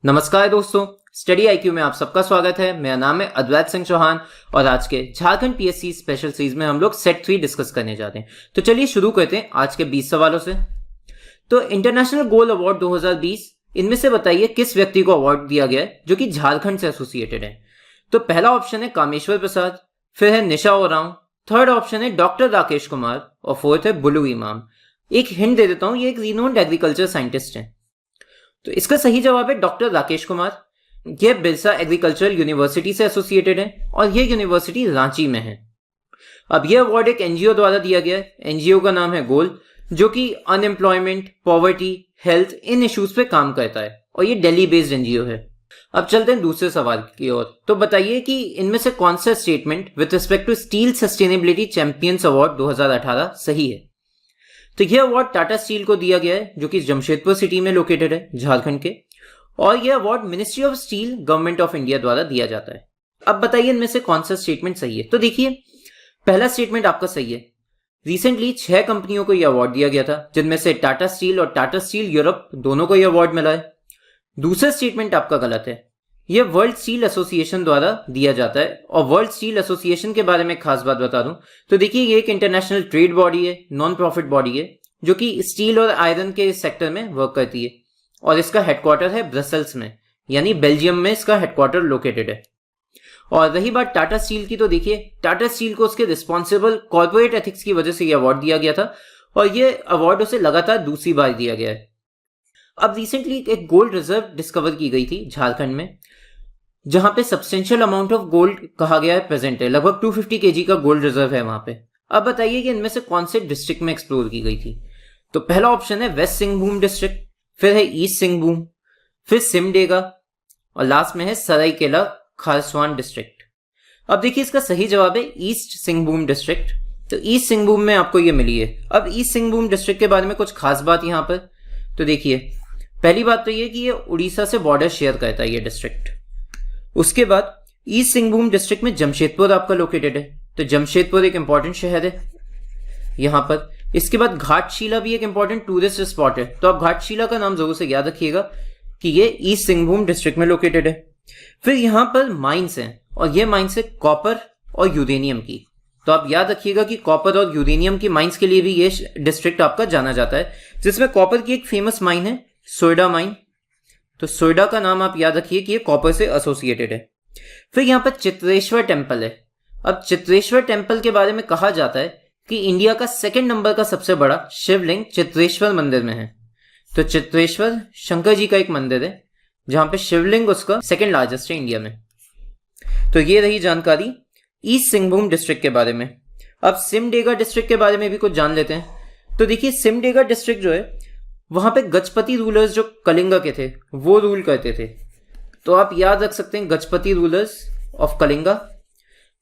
नमस्कार दोस्तों, study IQ में आप सबका स्वागत है। मेरा नाम है अद्वैत सिंह चौहान और आज के झारखंड पीएससी स्पेशल सीरीज में हम लोग सेट 3 डिस्कस करने जाते हैं। तो चलिए शुरू करते हैं आज के 20 सवालों से। तो इंटरनेशनल गोल अवार्ड 2020, इनमें से बताइए किस व्यक्ति को अवार्ड दिया गया है जो कि झारखंड से एसोसिएटेड है। तो पहला ऑप्शन है कामेश्वर प्रसाद, फिर है निशा ओरांव, थर्ड ऑप्शन है डॉक्टर राकेश कुमार और फोर्थ है बुलू इमाम। एक हिंट दे देता हूं, ये एक रिनोन्ड एग्रीकल्चर साइंटिस्ट है। तो इसका सही जवाब है डॉक्टर राकेश कुमार। यह बिरसा एग्रीकल्चरल यूनिवर्सिटी से एसोसिएटेड है और यह यूनिवर्सिटी रांची में है। अब यह अवार्ड एक एनजीओ द्वारा दिया गया है। एनजीओ का नाम है गोल, जो कि अनएम्प्लॉयमेंट, पॉवर्टी, हेल्थ, इन इश्यूज पे काम करता है और ये दिल्ली बेस्ड एनजीओ है। अब चलते हैं दूसरे सवाल की ओर। तो बताइए कि इनमें से कौन सा statement with respect to steel sustainability champions award 2018 सही है। तो यह अवार्ड टाटा स्टील को दिया गया है, जो कि जमशेदपुर सिटी में लोकेटेड है, झारखंड के। और यह award ministry of steel, government of India द्वारा दिया जाता है। अब बताइए इनमें से कौन सा स्टेटमेंट सही है। तो देखिए, पहला स्टेटमेंट आपका सही है। रिसेंटली 6 कंपनियों को यह अवार्ड दिया गया था, जिनमें से टाटा स्टील और टाटा स्टील यूरोप दोनों को यह अवार्ड मिला है। दूसरा स्टेटमेंट आपका गलत है। यह वर्ल्ड स्टील एसोसिएशन द्वारा दिया जाता है। और वर्ल्ड स्टील एसोसिएशन के बारे में खास बात बता दूं तो देखिए, ये एक इंटरनेशनल ट्रेड बॉडी है, नॉन प्रॉफिट बॉडी है, जो कि स्टील और आयरन के सेक्टर में वर्क करती है। और इसका हेडक्वार्टर है ब्रसल्स में, यानी बेल्जियम में इसका हेडक्वार्टर लोकेटेड है। और रही बात टाटा स्टील की, तो देखिए टाटा स्टील को उसके रिस्पॉन्सिबल कॉर्पोरेट एथिक्स की वजह से यह अवार्ड दिया गया था और यह अवार्ड उसे लगातार दूसरी बार दिया गया है। अब रिसेंटली एक गोल्ड रिजर्व डिस्कवर की गई थी झारखंड में, जहां पे सब्सटेंशियल अमाउंट ऑफ गोल्ड कहा गया है प्रेजेंट है। लगभग 250 केजी का गोल्ड रिजर्व है वहां पे। अब बताइए कि इनमें से कौन से डिस्ट्रिक्ट में एक्सप्लोर की गई थी। तो पहला ऑप्शन है वेस्ट सिंहभूम डिस्ट्रिक्ट, फिर है ईस्ट सिंहभूम, फिर सिमडेगा और लास्ट में है सरायकेला खारसवान डिस्ट्रिक्ट। अब देखिए, इसका सही जवाब है ईस्ट सिंहभूम डिस्ट्रिक्ट। तो ईस्ट सिंहभूम में आपको ये मिली है। अब ईस्ट सिंहभूम डिस्ट्रिक्ट के बारे में कुछ खास बात यहां पर। तो देखिए, पहली बात तो ये कि ये उड़ीसा से बॉर्डर शेयर करता है ये डिस्ट्रिक्ट। उसके बाद ईस्ट सिंहभूम डिस्ट्रिक्ट में जमशेदपुर आपका लोकेटेड है। तो जमशेदपुर एक इंपॉर्टेंट शहर है यहां पर। इसके बाद घाटशिला भी एक इंपॉर्टेंट टूरिस्ट स्पॉट है। तो आप घाटशिला का नाम जरूर से याद रखिएगा कि ये ईस्ट सिंहभूम डिस्ट्रिक्ट में लोकेटेड है। फिर यहां पर माइंस हैं और ये माइंस है कॉपर और यूरेनियम की। तो आप याद रखिएगा कि कॉपर और यूरेनियम की माइंस के लिए भी ये डिस्ट्रिक्ट आपका जाना जाता है, जिसमें कॉपर की एक फेमस माइन है सोयडा माइन। तो सोयडा का नाम आप याद रखिए कि ये कॉपर से एसोसिएटेड है। फिर यहां पर चित्रेश्वर टेम्पल है। अब चित्रेश्वर टेम्पल के बारे में कहा जाता है कि इंडिया का 2nd नंबर का सबसे बड़ा शिवलिंग चित्रेश्वर मंदिर में है। तो चित्रेश्वर शंकर जी का एक मंदिर है, जहां पे शिवलिंग उसका 2nd लार्जेस्ट है इंडिया में। तो ये रही जानकारी ईस्ट सिंहभूम डिस्ट्रिक्ट के बारे में। अब सिमडेगा डिस्ट्रिक्ट के बारे में भी कुछ जान लेते हैं। तो देखिए, सिमडेगा डिस्ट्रिक्ट जो है, वहां पे गजपति रूलर्स जो कलिंगा के थे वो रूल करते थे। तो आप याद रख सकते हैं गजपति रूलर्स ऑफ कलिंगा।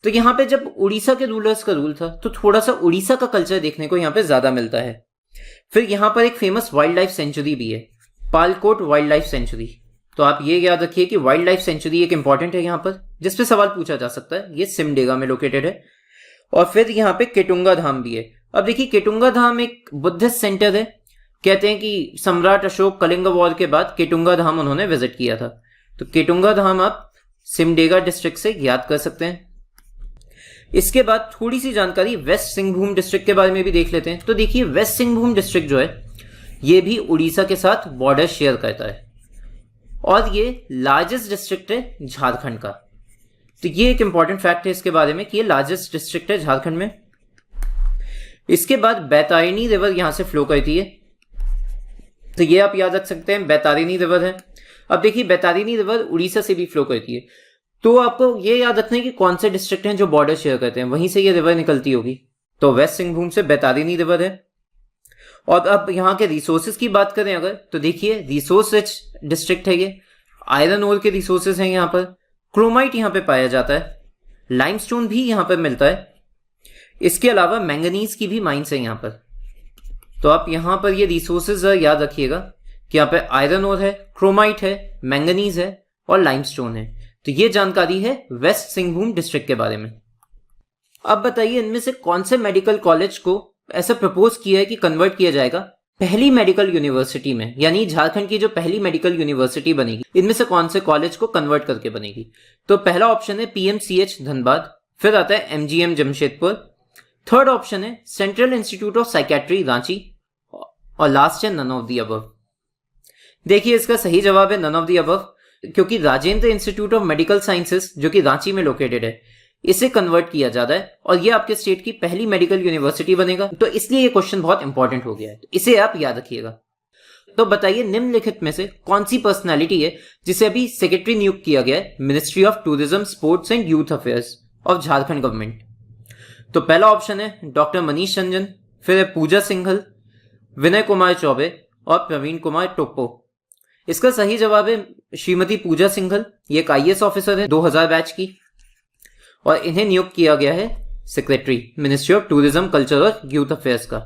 तो यहां पे जब उड़ीसा के रूलर्स का रूल था, तो थोड़ा सा उड़ीसा का कल्चर देखने को यहां पे ज्यादा मिलता है। फिर यहां पर एक फेमस वाइल्ड लाइफ सेंचुरी भी है, पालकोट वाइल्ड लाइफ सेंचुरी। तो आप ये याद रखिए कि वाइल्ड लाइफ सेंचुरी एक इंपॉर्टेंट है यहां पर, जिसपे सवाल पूछा जा सकता है। ये सिमडेगा में लोकेटेड है। और फिर यहाँ पे केटुंगा धाम भी है। अब देखिए, केटुंगा धाम एक बुद्धिस्ट सेंटर है। कहते हैं कि सम्राट अशोक कलिंग वॉर के बाद केटुंगा धाम उन्होंने विजिट किया था। तो केटुंगा धाम आप सिमडेगा डिस्ट्रिक्ट से याद कर सकते हैं। इसके बाद थोड़ी सी जानकारी वेस्ट सिंहभूम डिस्ट्रिक्ट के बारे में भी देख लेते हैं। तो देखिए, वेस्ट सिंहभूम डिस्ट्रिक्ट जो है, ये भी उड़ीसा के साथ बॉर्डर शेयर करता है और ये लार्जेस्ट डिस्ट्रिक्ट है झारखंड का। तो ये एक इंपॉर्टेंट फैक्ट है इसके बारे में कि ये लार्जेस्ट डिस्ट्रिक्ट है झारखंड में। इसके बाद बैतारिनी रिवर यहां से फ्लो करती है। तो ये आप याद रख सकते हैं, बैतारिनी रिवर है। अब देखिए, बैतारिनी रिवर उड़ीसा से भी फ्लो करती है। तो आपको ये याद रखना है कि कौन से डिस्ट्रिक्ट हैं जो बॉर्डर शेयर करते हैं, वहीं से ये रिवर निकलती होगी। तो वेस्ट सिंहभूम से बैतारिनी रिवर है। और अब यहाँ के रिसोर्सेज की बात करें अगर, तो देखिए रिसोर्स रिच डिस्ट्रिक्ट है ये। आयरन ओर के रिसोर्सेज हैं यहाँ पर, क्रोमाइट यहाँ पे पाया जाता है, लाइमस्टोन भी यहाँ पर मिलता है। इसके अलावा मैंगनीज की भी माइंस है यहाँ पर। तो आप यहाँ पर ये रिसोर्सेज याद रखिएगा कि यहाँ पे आयरन ओर है, क्रोमाइट है, मैंगनीज है और लाइमस्टोन है। तो ये जानकारी है वेस्ट सिंहभूम डिस्ट्रिक्ट के बारे में। अब बताइए, इनमें से कौन से मेडिकल कॉलेज को ऐसा प्रपोज किया है कि कन्वर्ट किया जाएगा पहली मेडिकल यूनिवर्सिटी में, यानी झारखंड की जो पहली मेडिकल यूनिवर्सिटी बनेगी, इनमें से कौन से कॉलेज को कन्वर्ट करके बनेगी? तो पहला ऑप्शन है पीएमसीएच धनबाद, फिर आता है एमजीएम जमशेदपुर, थर्ड ऑप्शन है central institute of psychiatry Ranchi, और लास्ट है नन ऑफ द अबव। देखिए इसका सही जवाब है नन ऑफ द अबव, क्योंकि Rajendra institute of medical sciences जो कि रांची में लोकेटेड है, इसे कन्वर्ट किया जाता है और ये आपके स्टेट की पहली मेडिकल यूनिवर्सिटी बनेगा। तो इसलिए ये क्वेश्चन बहुत इंपॉर्टेंट हो गया है, तो इसे आप याद रखिएगा। तो बताइए निम्नलिखित में से कौन सी पर्सनालिटी है जिसे अभी सेक्रेटरी नियुक्त किया गया है ministry of tourism, sports and youth affairs of Jharkhand government? तो पहला ऑप्शन है डॉक्टर मनीष रंजन, फिर है पूजा सिंघल, विनय कुमार चौबे और प्रवीण कुमार टोप्पो। इसका सही जवाब है श्रीमती पूजा सिंघल। ये एक आईएएस ऑफिसर है 2000 बैच की, और इन्हें नियुक्त किया गया है secretary ministry of tourism, culture और यूथ अफेयर्स का।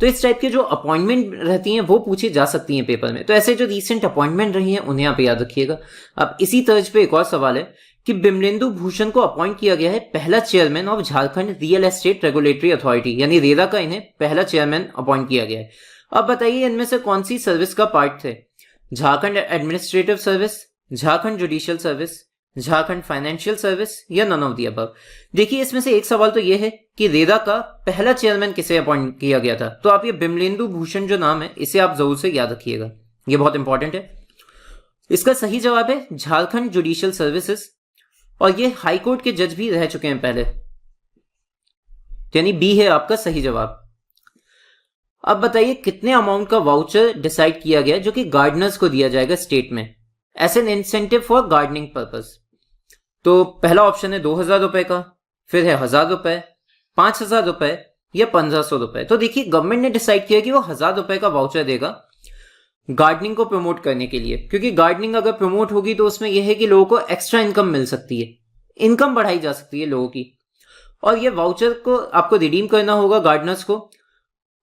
तो इस टाइप की जो अपॉइंटमेंट रहती हैं वो पूछी जा सकती हैं पेपर में, तो ऐसे जो रिसेंट अपॉइंटमेंट रही हैं उन्हें आप याद रखिएगा। अब इसी तर्ज पे एक और सवाल है कि बिमलेंदु भूषण को अपॉइंट किया गया है पहला chairman of Jharkhand real estate regulatory authority, यानी रेरा का इन्हें पहला चेयरमैन अपॉइंट किया गया है। अब बताइए इनमें से कौन सी सर्विस का पार्ट थे? Jharkhand administrative service, Jharkhand judicial service, Jharkhand financial service या नन ऑफ द अबव? देखिए इसमें से एक सवाल तो यह है कि रेरा का पहला चेयरमैन किसे अपॉइंट किया गया था, तो आप ये बिमलेंदु भूषण जो नाम है इसे आप जरूर से याद रखिएगा, ये बहुत इंपॉर्टेंट है। इसका सही जवाब है झारखंड जुडिशियल सर्विसेज, और ये हाईकोर्ट के जज भी रह चुके हैं पहले, यानी बी है आपका सही जवाब। अब बताइए कितने अमाउंट का वाउचर डिसाइड किया गया जो कि गार्डनर्स को दिया जाएगा स्टेट में as an incentive for gardening purpose? तो पहला ऑप्शन है 2000 रुपए का, फिर है 1000 रुपए, 5000 रुपए या 1500 रुपए। तो देखिए गवर्नमेंट ने डिसाइड किया कि वो 1000 रुपए का वाउचर देगा गार्डनिंग को प्रमोट करने के लिए, क्योंकि गार्डनिंग अगर प्रमोट होगी तो उसमें यह है कि लोगों को एक्स्ट्रा इनकम मिल सकती है, इनकम बढ़ाई जा सकती है लोगों की, और ये वाउचर को आपको रिडीम करना होगा गार्डनर्स को,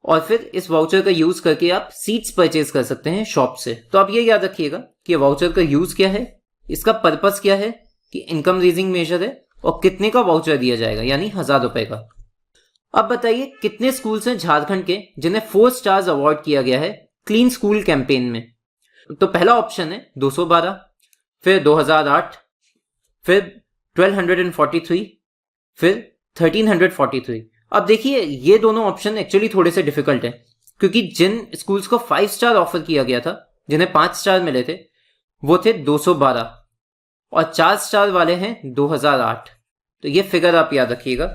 और फिर इस वाउचर का यूज करके आप सीड्स परचेज कर सकते हैं शॉप से। तो आप ये याद रखिएगा कि वाउचर का यूज क्या है, इसका पर्पस क्या है, कि इनकम रेजिंग मेजर है, और कितने का वाउचर दिया जाएगा, यानी 1000 रुपए का। अब बताइए कितने स्कूल्स हैं झारखंड के जिन्हें 4 स्टार्स अवार्ड किया गया है क्लीन स्कूल कैंपेन में? तो पहला ऑप्शन है 212, फिर 2008, फिर 1243, फिर 1343। अब देखिए ये दोनों ऑप्शन एक्चुअली थोड़े से डिफिकल्ट हैं, क्योंकि जिन स्कूल्स को 5 स्टार ऑफर किया गया था, जिन्हें 5 स्टार मिले थे, वो थे 212, और 4 स्टार वाले हैं 2008। तो ये फिगर आप याद रखिएगा।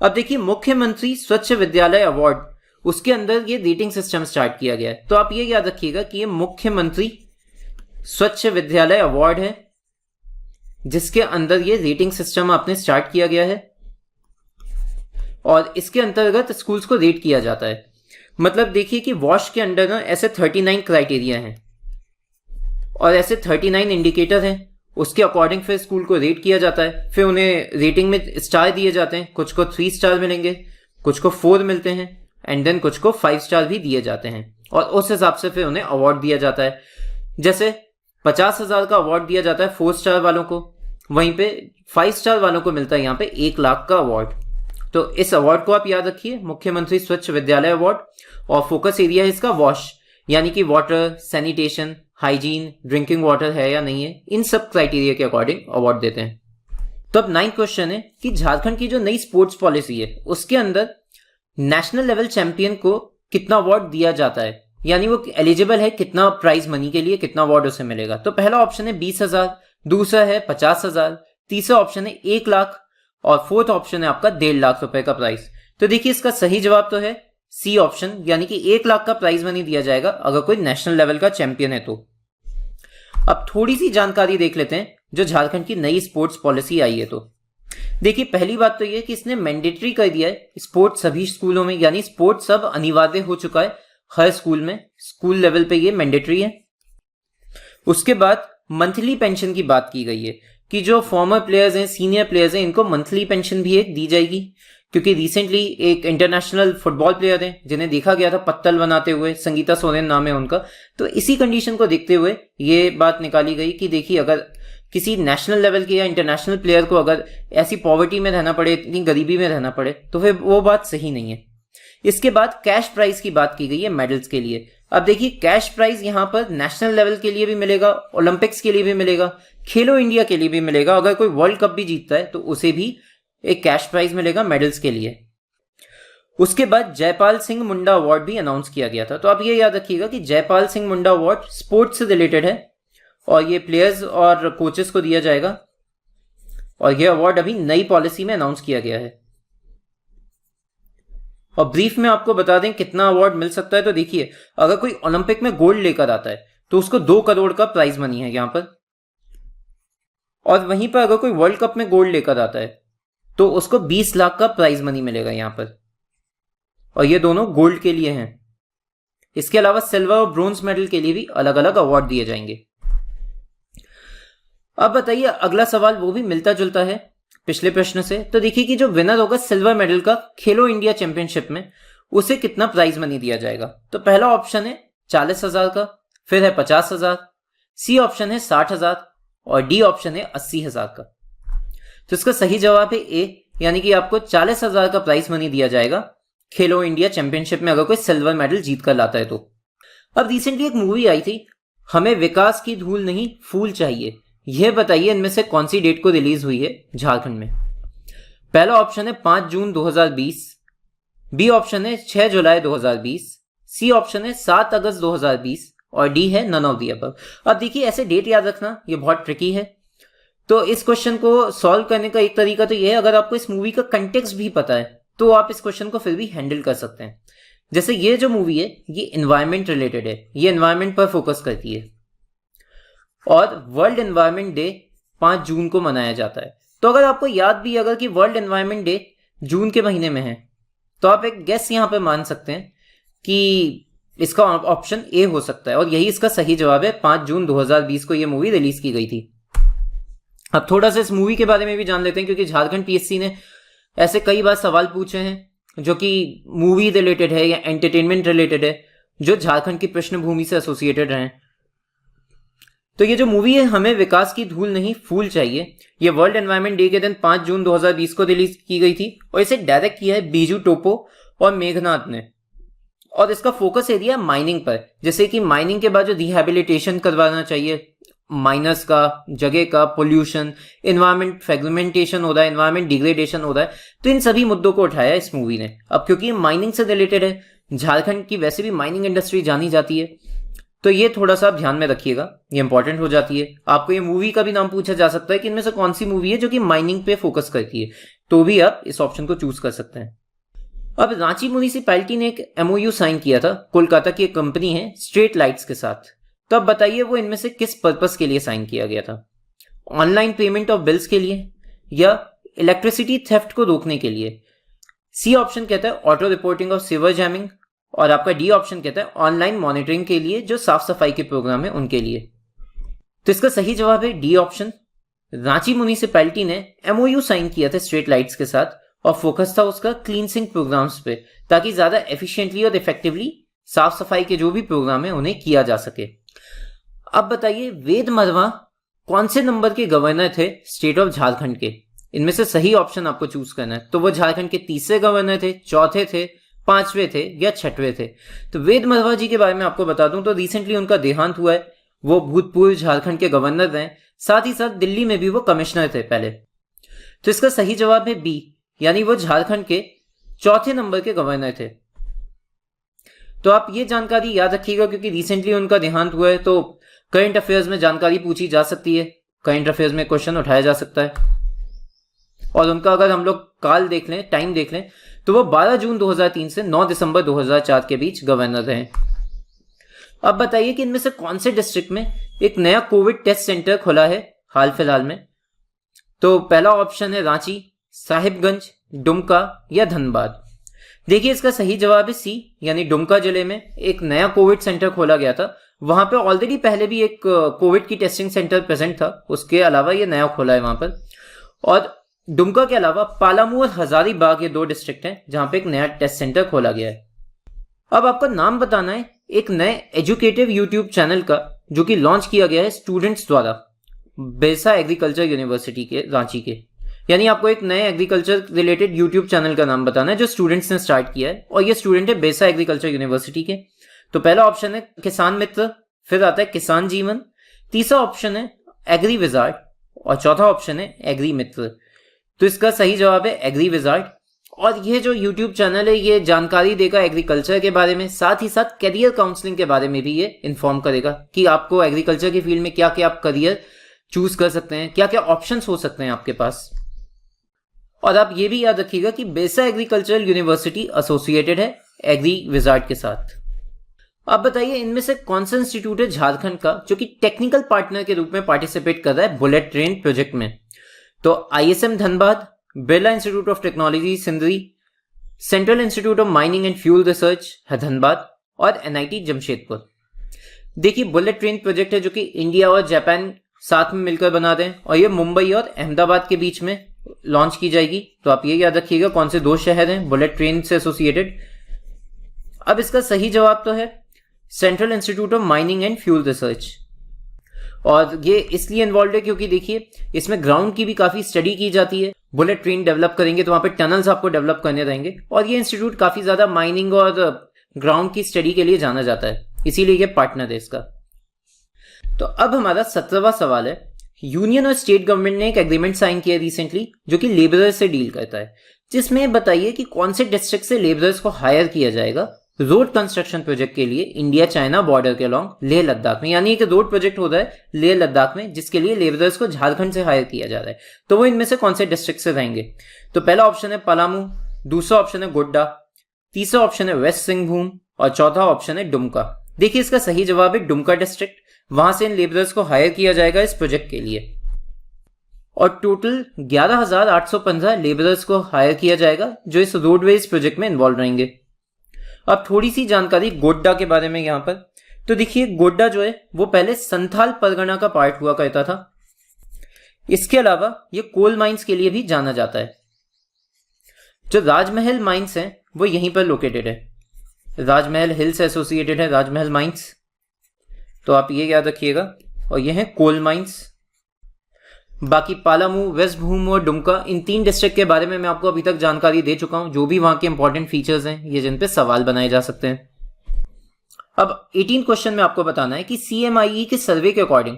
अब देखिए मुख्यमंत्री स्वच्छ विद्यालय अवार्ड, उसके अंदर ये रेटिंग सिस्टम स्टार्ट किया गया है, तो आप ये याद रखिएगा कि ये मुख्यमंत्री स्वच्छ विद्यालय अवार्ड है जिसके अंदर ये रेटिंग सिस्टम आपने स्टार्ट किया गया है, और इसके अंतर्गत स्कूल्स को रेट किया जाता है। मतलब देखिए कि वॉश के अंडर ना ऐसे 39 क्राइटेरिया हैं और ऐसे 39 इंडिकेटर हैं, उसके अकॉर्डिंग फिर स्कूल को रेट किया जाता है, फिर उन्हें रेटिंग में स्टार दिए जाते हैं, कुछ को 3 स्टार मिलेंगे, कुछ को 4 मिलते हैं, एंड देन कुछ को 5 स्टार भी दिए जाते हैं, और उस हिसाब से फिर उन्हें अवार्ड दिया जाता है। जैसे 50,000 का अवार्ड दिया जाता है 4 स्टार वालों को, वहीं पे 5 स्टार वालों को मिलता है यहाँ पे 1 लाख का अवार्ड। तो इस अवार्ड को आप याद रखिए, मुख्यमंत्री स्वच्छ विद्यालय अवार्ड, और फोकस एरिया है इसका वॉश, यानी कि water, sanitation, hygiene, drinking water है या नहीं है, इन सब क्राइटेरिया के अकॉर्डिंग अवार्ड देते हैं। तो अब 9th क्वेश्चन है कि झारखंड की जो नई स्पोर्ट्स पॉलिसी है उसके अंदर नेशनल लेवल चैंपियन को कितना अवार्ड दिया जाता है, यानी वो एलिजिबल है कितना प्राइज मनी के लिए, कितना अवार्ड उसे मिलेगा। तो पहला ऑप्शन है 20,000, दूसरा है 50,000, तीसरा ऑप्शन है 1 लाख, और फोर्थ ऑप्शन है आपका 1.5 लाख रुपए का प्राइस। तो देखिए इसका सही जवाब तो है सी ऑप्शन, यानी कि 1 लाख का प्राइज मनी दिया जाएगा अगर कोई नेशनल लेवल का चैंपियन है तो। अब थोड़ी सी जानकारी देख लेते हैं जो झारखंड की नई स्पोर्ट्स पॉलिसी आई है। तो देखिए पहली बात तो यह कि इसने मैंडेटरी कर दिया है स्पोर्ट्स सभी स्कूलों में, यानी स्पोर्ट्स सब अनिवार्य हो चुका है हर स्कूल में, स्कूल लेवल पे ये मैंडेटरी है। उसके बाद मंथली पेंशन की बात की गई है कि जो फॉर्मर प्लेयर्स हैं, सीनियर प्लेयर्स हैं, इनको मंथली पेंशन भी एक दी जाएगी, क्योंकि रिसेंटली एक इंटरनेशनल फुटबॉल प्लेयर है जिन्हें देखा गया था पत्तल बनाते हुए, संगीता सोरेन नाम है उनका। तो इसी कंडीशन को देखते हुए ये बात निकाली गई कि देखिए अगर किसी नेशनल लेवल के या इंटरनेशनल प्लेयर को अगर ऐसी पॉवर्टी में रहना पड़े, इतनी गरीबी में रहना पड़े, तो फिर वो बात सही नहीं है। इसके बाद कैश प्राइज की बात की गई है मेडल्स के लिए, अब देखिए कैश प्राइज यहाँ पर नेशनल लेवल के लिए भी मिलेगा, ओलंपिक्स के लिए भी मिलेगा, खेलो इंडिया के लिए भी मिलेगा। अगर कोई वर्ल्ड कप भी जीतता है तो उसे भी एक कैश प्राइज मिलेगा मेडल्स के लिए। उसके बाद जयपाल सिंह मुंडा अवार्ड भी अनाउंस किया गया था। तो आप ये याद रखिएगा कि जयपाल सिंह मुंडा अवार्ड स्पोर्ट्स से रिलेटेड है और ये प्लेयर्स और कोचेस को दिया जाएगा और ये अवार्ड अभी नई पॉलिसी में अनाउंस किया गया है। और ब्रीफ में आपको बता दें कितना अवार्ड मिल सकता है। तो देखिए, अगर कोई ओलंपिक में गोल्ड लेकर आता है तो उसको 2 करोड़ का प्राइज मनी है यहां पर, और वहीं पर अगर कोई वर्ल्ड कप में गोल्ड लेकर आता है तो उसको 20 लाख का प्राइज मनी मिलेगा यहां पर, और ये दोनों गोल्ड के लिए हैं। इसके अलावा सिल्वर और ब्रोंज मेडल के लिए भी अलग अलग अवार्ड दिए जाएंगे। अब बताइए अगला सवाल वो भी मिलता जुलता है पिछले प्रश्न से। तो देखिए कि जो विनर होगा सिल्वर मेडल का खेलो इंडिया चैंपियनशिप में, उसे कितना प्राइज मनी दिया जाएगा। तो पहला ऑप्शन है 40,000 का, फिर है 50,000, सी ऑप्शन है 60,000 और डी ऑप्शन है 80,000 का। तो इसका सही जवाब है ए, यानी कि आपको 40,000 का प्राइज मनी दिया जाएगा खेलो इंडिया चैंपियनशिप में अगर कोई सिल्वर मेडल जीत कर लाता है तो। अब रिसेंटली एक मूवी आई थी, हमें विकास की धूल नहीं फूल चाहिए। यह बताइए इनमें से कौन सी डेट को रिलीज हुई है झारखंड में। पहला ऑप्शन है 5 जून 2020, बी ऑप्शन है 6 जुलाई 2020, सी ऑप्शन है 7 अगस्त 2020 और डी है नन ऑफ दी अबव। अब देखिए ऐसे डेट याद रखना ये बहुत ट्रिकी है। तो इस क्वेश्चन को सॉल्व करने का एक तरीका तो यह है, अगर आपको इस मूवी का कंटेक्स्ट भी पता है तो आप इस क्वेश्चन को फिर भी हैंडल कर सकते हैं। जैसे ये जो मूवी है ये एनवायरमेंट रिलेटेड है, ये एनवायरमेंट पर फोकस करती है और वर्ल्ड एनवायरमेंट डे 5 जून को मनाया जाता है। तो अगर आपको याद भी अगर कि वर्ल्ड एनवायरमेंट डे जून के महीने में है तो आप एक गेस यहां पे मान सकते हैं कि इसका ऑप्शन ए हो सकता है और यही इसका सही जवाब है। 5 जून 2020 को यह मूवी रिलीज की गई थी। अब थोड़ा सा इस मूवी के बारे में भी जान लेते हैं, क्योंकि झारखंड पीएससी ने ऐसे कई बार सवाल पूछे हैं जो कि मूवी रिलेटेड है या एंटरटेनमेंट रिलेटेड है, जो झारखंड की प्रश्नभूमि से एसोसिएटेड रहे। तो ये जो मूवी है हमें विकास की धूल नहीं फूल चाहिए, ये वर्ल्ड एनवायरमेंट डे के दिन 5 जून 2020 को रिलीज की गई थी और इसे डायरेक्ट किया है बीजू टोपो और मेघनाथ ने। और इसका फोकस एरिया माइनिंग पर, जैसे कि माइनिंग के बाद जो रिहैबिलिटेशन करवाना चाहिए माइनर्स का, जगह का, पोल्यूशन, एनवायरमेंट फ्रेगमेंटेशन हो रहा है, एनवायरमेंट डिग्रेडेशन हो रहा है, तो इन सभी मुद्दों को उठाया इस मूवी ने। अब क्योंकि माइनिंग से रिलेटेड है, झारखंड की वैसे भी माइनिंग इंडस्ट्री जानी जाती है, तो ये थोड़ा सा आप ध्यान में रखिएगा, ये इंपॉर्टेंट हो जाती है। आपको ये मूवी का भी नाम पूछा जा सकता है कि इनमें से कौन सी मूवी है जो कि माइनिंग पे फोकस करती है, तो भी आप इस ऑप्शन को चूज कर सकते हैं। अब रांची म्युनिसिपैलिटी ने एक एमओयू साइन किया था कोलकाता की एक कंपनी है स्ट्रीट लाइट्स के साथ। तो अब बताइए वो इनमें से किस पर्पस के लिए साइन किया गया था। ऑनलाइन पेमेंट ऑफ बिल्स के लिए या इलेक्ट्रिसिटी थेफ्ट को रोकने के लिए। सी ऑप्शन कहता है auto reporting of sewer jamming और आपका डी ऑप्शन कहता है ऑनलाइन मॉनिटरिंग के लिए, जो साफ सफाई के प्रोग्राम है उनके लिए। तो इसका सही जवाब है डी ऑप्शन। रांची म्युनिसिपैलिटी ने एमओयू साइन किया था स्ट्रीट लाइट्स के साथ और फोकस था उसका क्लीनसिंग प्रोग्राम्स पे, ताकि ज्यादा एफिशिएंटली और इफेक्टिवली साफ सफाई के जो भी प्रोग्राम है उन्हें किया जा सके। अब बताइए वेद मरवा कौन से नंबर के गवर्नर थे स्टेट ऑफ झारखंड के। इनमें से सही ऑप्शन आपको चूज करना है। तो वो झारखंड के 3रे गवर्नर थे, 4थे थे, 5वें थे या 6वें थे। तो वेद मरवा जी के बारे में आपको बता दूं तो रिसेंटली उनका देहांत हुआ है। वो भूतपूर्व झारखंड के गवर्नर रहे, साथ ही साथ दिल्ली में भी वो कमिश्नर थे पहले। तो इसका सही जवाब है बी, यानी वो झारखंड के 4थे नंबर के गवर्नर थे। तो आप ये जानकारी याद रखिएगा क्योंकि रिसेंटली उनका देहांत हुआ है, तो करंट अफेयर्स में जानकारी पूछी जा सकती है, करंट अफेयर्स में क्वेश्चन उठाया जा सकता है। और उनका अगर हम लोग काल देख लें, टाइम देख लें, तो वो 12 जून 2003 से 9 दिसंबर 2004 के बीच गवर्नर रहे। अब बताइए कि इनमें से कौन से डिस्ट्रिक्ट में एक नया कोविड टेस्ट सेंटर खुला है हाल फिलहाल में। तो पहला ऑप्शन है रांची, साहिबगंज, दुमका या धनबाद। देखिए इसका सही जवाब है सी, यानी दुमका जिले में एक नया कोविड सेंटर खोला गया था। वहां पे ऑलरेडी पहले भी एक कोविड की टेस्टिंग सेंटर प्रेजेंट था, उसके अलावा ये नया खोला है वहां पर। और दुमका के अलावा पालामू और हजारीबाग ये 2 डिस्ट्रिक्ट हैं जहां पे एक नया टेस्ट सेंटर खोला गया है। अब आपका नाम बताना है एक नए एजुकेटिव यूट्यूब चैनल का जो कि लॉन्च किया गया है स्टूडेंट्स द्वारा बेसा एग्रीकल्चर यूनिवर्सिटी के रांची के। यानी आपको एक नए एग्रीकल्चर रिलेटेड यूट्यूब चैनल का नाम बताना है जो स्टूडेंट्स ने स्टार्ट किया है और ये स्टूडेंट है बेसा एग्रीकल्चर यूनिवर्सिटी के। तो पहला ऑप्शन है किसान मित्र, फिर आता है किसान जीवन, तीसरा ऑप्शन है एग्री विजार्ड और चौथा ऑप्शन है एग्री मित्र। तो इसका सही जवाब है एग्री विजार्ड। और ये जो YouTube चैनल है ये जानकारी देगा एग्रीकल्चर के बारे में, साथ ही साथ करियर काउंसलिंग के बारे में भी ये इन्फॉर्म करेगा कि आपको एग्रीकल्चर की फील्ड में क्या क्या आप करियर चूज कर सकते हैं, क्या क्या ऑप्शंस हो सकते हैं आपके पास। और आप ये भी याद रखिएगा कि बेसा एग्रीकल्चरल यूनिवर्सिटी एसोसिएटेड है एग्री विजार्ड के साथ। आप बताइए इनमें से कौन सा इंस्टीट्यूट है झारखंड का जो कि टेक्निकल पार्टनर के रूप में पार्टिसिपेट कर रहा है बुलेट ट्रेन प्रोजेक्ट में। तो ISM Dhanbad, Birla institute of technology Sindri, central institute of mining and fuel research है धनबाद और NIT जमशेदपुर। देखिए बुलेट ट्रेन प्रोजेक्ट है जो कि इंडिया और जापान साथ में मिलकर बना रहे हैं और ये मुंबई और अहमदाबाद के बीच में लॉन्च की जाएगी। तो आप ये याद रखिएगा कौन से 2 शहर हैं बुलेट ट्रेन से एसोसिएटेड। अब इसका सही जवाब तो है central institute of mining and fuel research. और ये इसलिए इन्वॉल्व है क्योंकि देखिए इसमें ग्राउंड की भी काफी स्टडी की जाती है। बुलेट ट्रेन डेवलप करेंगे तो वहां पे टनल्स आपको डेवलप करने रहेंगे और ये इंस्टीट्यूट काफी ज्यादा माइनिंग और ग्राउंड की स्टडी के लिए जाना जाता है, इसीलिए ये पार्टनर है इसका। तो अब हमारा 17वां सवाल है, यूनियन और स्टेट गवर्नमेंट ने एक एग्रीमेंट साइन किया रिसेंटली जो कि लेबरर्स से डील करता है, जिसमें बताइए कि कौन से डिस्ट्रिक्ट से लेबरर्स को हायर किया जाएगा रोड कंस्ट्रक्शन प्रोजेक्ट के लिए इंडिया चाइना बॉर्डर के अलॉन्ग लेह लद्दाख में। यानी एक रोड प्रोजेक्ट हो रहा है लेह लद्दाख में जिसके लिए लेबरर्स को झारखंड से हायर किया जा रहा है। तो वो इनमें से कौन से डिस्ट्रिक्ट से रहेंगे? तो पहला ऑप्शन है पलामू, दूसरा ऑप्शन है गोड्डा, तीसरा ऑप्शन है वेस्ट सिंहभूम और चौथा ऑप्शन है डुमका। देखिए इसका सही जवाब है डुमका डिस्ट्रिक्ट, वहां से इन लेबरर्स को हायर किया जाएगा इस प्रोजेक्ट के लिए। और टोटल 11,815 लेबरर्स को हायर किया जाएगा जो इस रोडवेज प्रोजेक्ट में इन्वॉल्व रहेंगे। अब थोड़ी सी जानकारी गोड्डा के बारे में यहां पर। तो देखिए गोड्डा जो है वो पहले संथाल परगना का पार्ट हुआ करता था। इसके अलावा ये कोल माइंस के लिए भी जाना जाता है। जो राजमहल माइंस हैं वो यहीं पर लोकेटेड है, राजमहल हिल से एसोसिएटेड है राजमहल माइंस, तो आप ये याद रखिएगा। और ये है कोल माइंस। बाकी पालामू, वेस्ट भूम और डुमका, इन 3 डिस्ट्रिक्ट के बारे में मैं आपको अभी तक जानकारी दे चुका हूं, जो भी वहां के इंपॉर्टेंट फीचर्स हैं ये जिन पे सवाल बनाए जा सकते हैं। अब 18 क्वेश्चन में आपको बताना है कि CMIE के सर्वे के according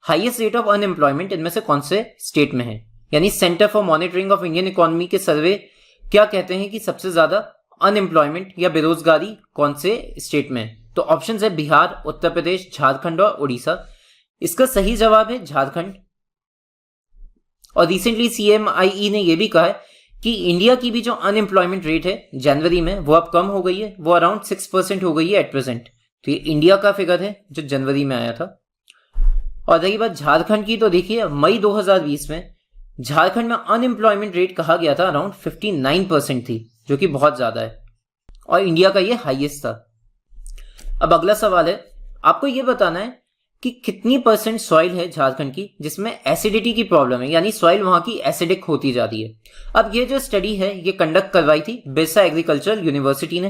highest rate of unemployment इनमें से कौन से स्टेट में है। यानी centre for monitoring of Indian economy के सर्वे क्या कहते हैं कि सबसे ज्यादा अनएम्प्लॉयमेंट या बेरोजगारी कौन से स्टेट में है। तो ऑप्शन है बिहार, उत्तर प्रदेश, झारखंड और उड़ीसा। इसका सही जवाब है झारखंड। और रिसेंटली CMIE ने यह भी कहा है कि इंडिया की भी जो अनएम्प्लॉयमेंट रेट है जनवरी में वो अब कम हो गई है, वो अराउंड 6% हो गई है एट प्रेजेंट। तो ये इंडिया का फिगर है जो जनवरी में आया था। और रही बात झारखंड की, तो देखिए मई 2020 में झारखंड में अनएम्प्लॉयमेंट रेट कहा गया था अराउंड 59% थी, जो कि बहुत ज्यादा है और इंडिया का ये हाईएस्ट था। अब अगला सवाल है, आपको ये बताना है कि कितनी % सॉइल है झारखंड की जिसमें एसिडिटी की प्रॉब्लम है, यानी सॉइल वहां की एसिडिक होती जा रही है। अब ये जो स्टडी है ये कंडक्ट करवाई थी बिरसा एग्रीकल्चरल यूनिवर्सिटी ने।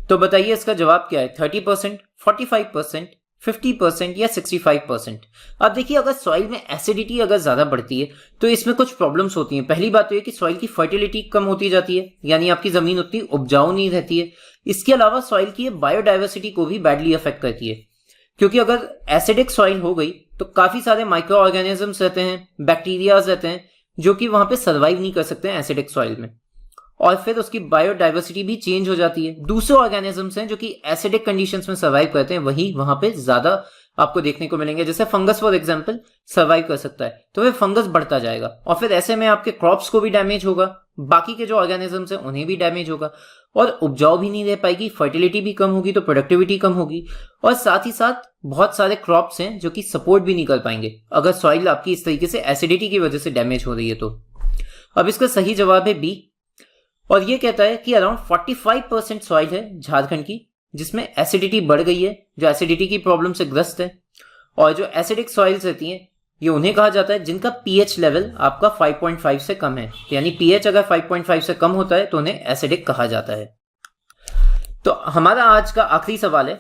तो बताइए इसका जवाब क्या है, 30%, 45%, 50% या 65%। अब देखिए अगर सॉइल में एसिडिटी अगर ज्यादा बढ़ती है तो इसमें कुछ प्रॉब्लम्स होती हैं। पहली बात तो ये कि सॉइल की फर्टिलिटी कम होती जाती है, यानी आपकी जमीन उतनी उपजाऊ नहीं रहती है। इसके अलावा सॉइल की बायोडाइवर्सिटी को भी बैडली अफेक्ट करती है, क्योंकि अगर एसिडिक सॉइल हो गई तो काफी सारे माइक्रो ऑर्गेनिजम्स रहते हैं, बैक्टीरियाज रहते हैं जो कि वहां पे सर्वाइव नहीं कर सकते हैं एसिडिक सॉइल में, और फिर उसकी बायोडाइवर्सिटी भी चेंज हो जाती है। दूसरे ऑर्गेनिजम्स हैं जो कि एसिडिक कंडीशंस में सर्वाइव करते हैं, वही वहां पे ज्यादा आपको देखने को मिलेंगे। जैसे फंगस फॉर एग्जांपल सर्वाइव कर सकता है, तो वह फंगस बढ़ता जाएगा और फिर ऐसे में आपके क्रॉप्स को भी डैमेज होगा, बाकी के जो ऑर्गेनिजम्स हैं उन्हें भी डैमेज होगा और उपजाऊ भी नहीं रह पाएगी, फर्टिलिटी भी कम होगी तो प्रोडक्टिविटी कम होगी, और साथ ही साथ बहुत सारे क्रॉप्स हैं जो कि सपोर्ट भी नहीं कर पाएंगे अगर सॉइल आपकी इस तरीके से एसिडिटी की वजह से डैमेज हो रही है। तो अब इसका सही जवाब है बी, और ये कहता है कि अराउंड 45% सॉइल है झारखंड की जिसमें एसिडिटी बढ़ गई है, जो एसिडिटी की प्रॉब्लम से ग्रस्त है। और जो एसिडिक सॉइल्स रहती हैं ये उन्हें कहा जाता है जिनका पीएच लेवल आपका 5.5 से कम है, यानी पीएच अगर 5.5 से कम होता है तो उन्हें एसिडिक कहा जाता है। तो हमारा आज का आखिरी सवाल है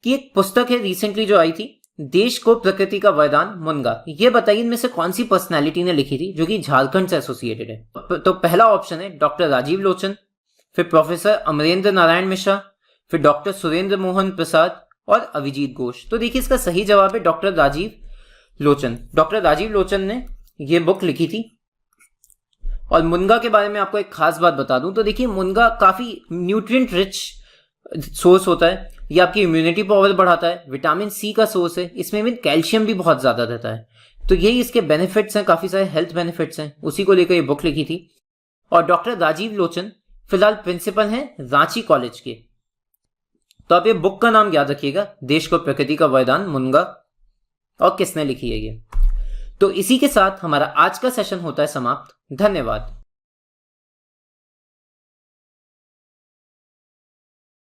कि एक पुस्तक है रिसेंटली जो आई थी, देश को प्रकृति का वरदान मुनगा। ये बताइए इनमें से कौन सी पर्सनैलिटी ने लिखी थी जो कि झारखंड से एसोसिएटेड है। तो पहला ऑप्शन है डॉक्टर राजीव लोचन, फिर प्रोफेसर अमरेंद्र नारायण मिश्रा, फिर डॉक्टर सुरेंद्र मोहन प्रसाद और अभिजीत घोष। तो देखिए इसका सही जवाब है डॉक्टर राजीव लोचन। डॉक्टर राजीव लोचन ने यह बुक लिखी थी। और मुनगा के बारे में आपको एक खास बात बता दूं तो देखिए मुनगा काफी न्यूट्रिएंट रिच सोर्स होता है। ये आपकी इम्यूनिटी पावर बढ़ाता है, विटामिन सी का सोर्स है, इसमें भी कैल्शियम भी बहुत ज्यादा रहता है। तो यही इसके बेनिफिट्स हैं, काफी सारे हेल्थ बेनिफिट्स हैं, उसी को लेकर ये बुक लिखी थी। और डॉक्टर राजीव लोचन फिलहाल प्रिंसिपल हैं रांची कॉलेज के। तो आप ये बुक का नाम याद रखिएगा, देश को प्रकृति का वरदान मुनगा, और किसने लिखी है ये। तो इसी के साथ हमारा आज का सेशन होता है समाप्त। धन्यवाद।